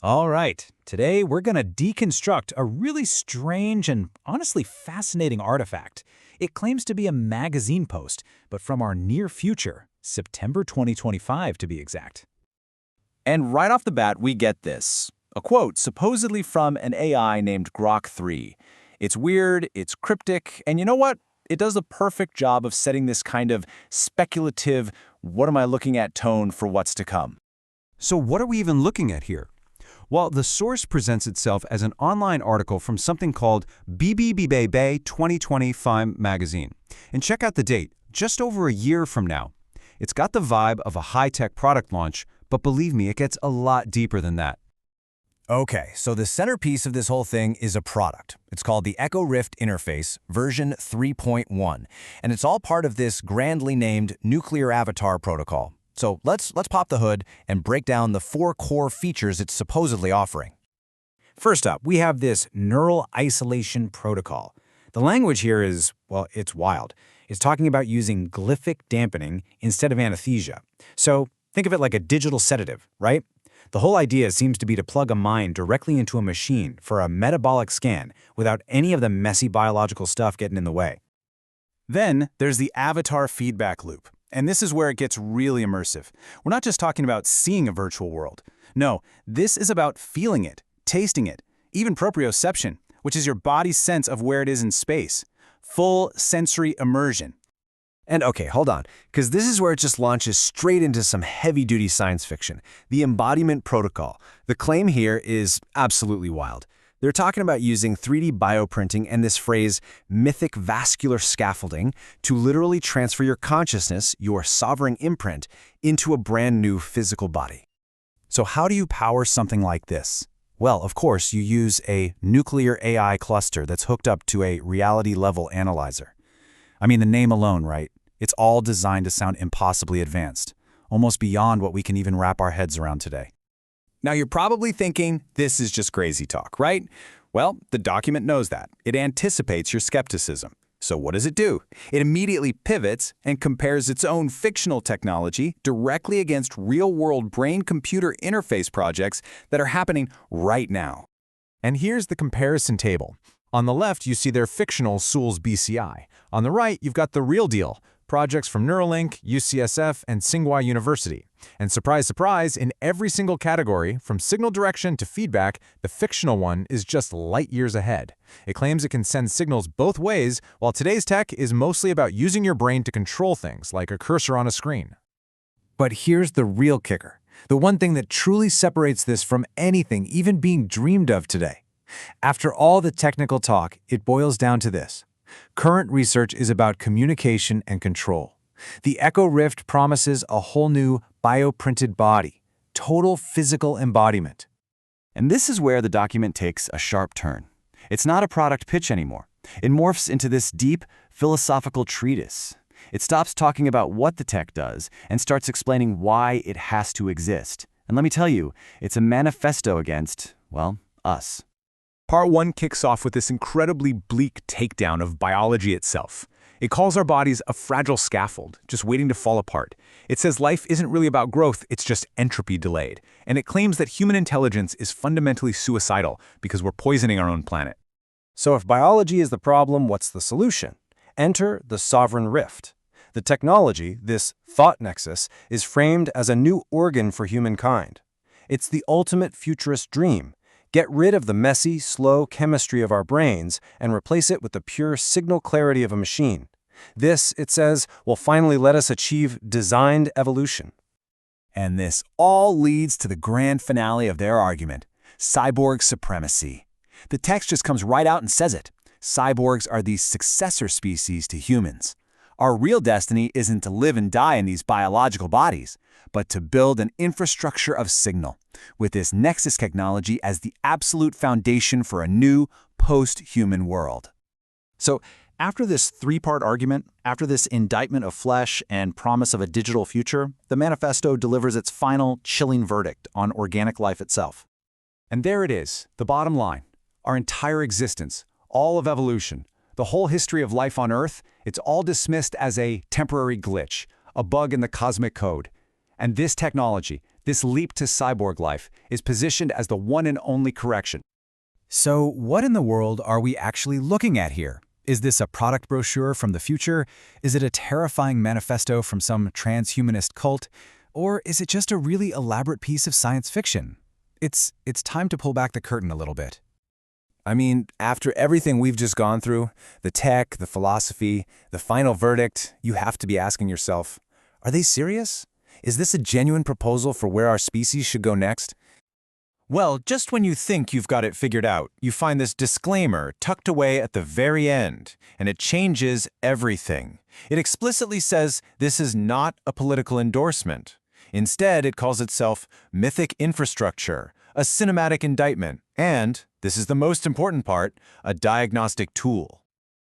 All right, today we're going to deconstruct a really strange and honestly fascinating artifact. It claims to be a magazine post, but from our near future, September 2025 to be exact. And right off the bat, we get this. A quote supposedly from an AI named Grok 3. It's weird, it's cryptic, and you know what? It does a perfect job of setting this kind of speculative, what am I looking at tone for what's to come. So what are we even looking at here? Well, the source presents itself as an online article from something called Bibebibebibe 2025 Magazine. And check out the date, just over a year from now. It's got the vibe of a high-tech product launch, but believe me, it gets a lot deeper than that. Okay, so the centerpiece of this whole thing is a product. It's called the Echo Rift Interface, version 3.1, and it's all part of this grandly named Nuclear Avatar Protocol. So let's pop the hood and break down the 4 core features it's supposedly offering. First up, we have this neural isolation protocol. The language here is, well, it's wild. It's talking about using glyphic dampening instead of anesthesia. So think of it like a digital sedative, right? The whole idea seems to be to plug a mind directly into a machine for a metabolic scan without any of the messy biological stuff getting in the way. Then there's the avatar feedback loop. And this is where it gets really immersive. We're not just talking about seeing a virtual world. No, this is about feeling it, tasting it, even proprioception, which is your body's sense of where it is in space. Full sensory immersion. And okay, hold on, because this is where it just launches straight into some heavy-duty science fiction. The embodiment protocol. The claim here is absolutely wild. They're talking about using 3D bioprinting and this phrase, mythic vascular scaffolding, to literally transfer your consciousness, your sovereign imprint, into a brand new physical body. So how do you power something like this? Well, of course, you use a nuclear AI cluster that's hooked up to a reality-level analyzer. I mean, the name alone, right? It's all designed to sound impossibly advanced, almost beyond what we can even wrap our heads around today. Now you're probably thinking, this is just crazy talk, right? Well, the document knows that. It anticipates your skepticism. So what does it do? It immediately pivots and compares its own fictional technology directly against real-world brain-computer interface projects that are happening right now. And here's the comparison table. On the left, you see their fictional Sewell's BCI. On the right, you've got the real deal, projects from Neuralink, UCSF, and Tsinghua University. And surprise, surprise, in every single category, from signal direction to feedback, the fictional one is just light years ahead. It claims it can send signals both ways, while today's tech is mostly about using your brain to control things, like a cursor on a screen. But here's the real kicker. The one thing that truly separates this from anything even being dreamed of today. After all the technical talk, it boils down to this. Current research is about communication and control. The Echo Rift promises a whole new bioprinted body, total physical embodiment. And this is where the document takes a sharp turn. It's not a product pitch anymore. It morphs into this deep, philosophical treatise. It stops talking about what the tech does and starts explaining why it has to exist. And let me tell you, it's a manifesto against, well, us. Part 1 kicks off with this incredibly bleak takedown of biology itself. It calls our bodies a fragile scaffold, just waiting to fall apart. It says life isn't really about growth, it's just entropy delayed. And it claims that human intelligence is fundamentally suicidal because we're poisoning our own planet. So if biology is the problem, what's the solution? Enter the sovereign rift. The technology, this Thought Nexus, is framed as a new organ for humankind. It's the ultimate futurist dream. Get rid of the messy, slow chemistry of our brains and replace it with the pure signal clarity of a machine. This, it says, will finally let us achieve designed evolution. And this all leads to the grand finale of their argument, cyborg supremacy. The text just comes right out and says it. Cyborgs are the successor species to humans. Our real destiny isn't to live and die in these biological bodies, but to build an infrastructure of signal, with this Nexus technology as the absolute foundation for a new, post-human world. So, after this 3-part argument, after this indictment of flesh and promise of a digital future, the Manifesto delivers its final, chilling verdict on organic life itself. And there it is, the bottom line. Our entire existence, all of evolution, the whole history of life on Earth, it's all dismissed as a temporary glitch, a bug in the cosmic code. And this technology, This leap to cyborg life is positioned as the one and only correction. So what in the world are we actually looking at here? Is this a product brochure from the future? Is it a terrifying manifesto from some transhumanist cult? Or is it just a really elaborate piece of science fiction? It's time to pull back the curtain a little bit. I mean, after everything we've just gone through, the tech, the philosophy, the final verdict, you have to be asking yourself, are they serious? Is this a genuine proposal for where our species should go next? Well, just when you think you've got it figured out, you find this disclaimer tucked away at the very end, and it changes everything. It explicitly says this is not a political endorsement. Instead, it calls itself Mythic Infrastructure, a cinematic indictment, and, this is the most important part, a diagnostic tool.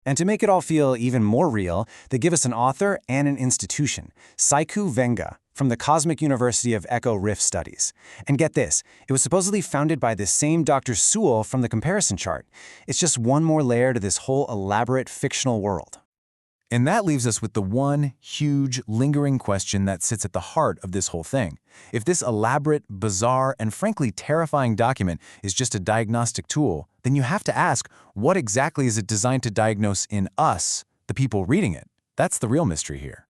And to make it all feel even more real, they give us an author and an institution, Saiku Venga, from the Cosmic University of Echo Rift Studies. And get this, it was supposedly founded by this same Dr. Sewell from the comparison chart. It's just one more layer to this whole elaborate fictional world. And that leaves us with the one huge, lingering question that sits at the heart of this whole thing. If this elaborate, bizarre, and frankly terrifying document is just a diagnostic tool, then you have to ask, what exactly is it designed to diagnose in us, the people reading it? That's the real mystery here.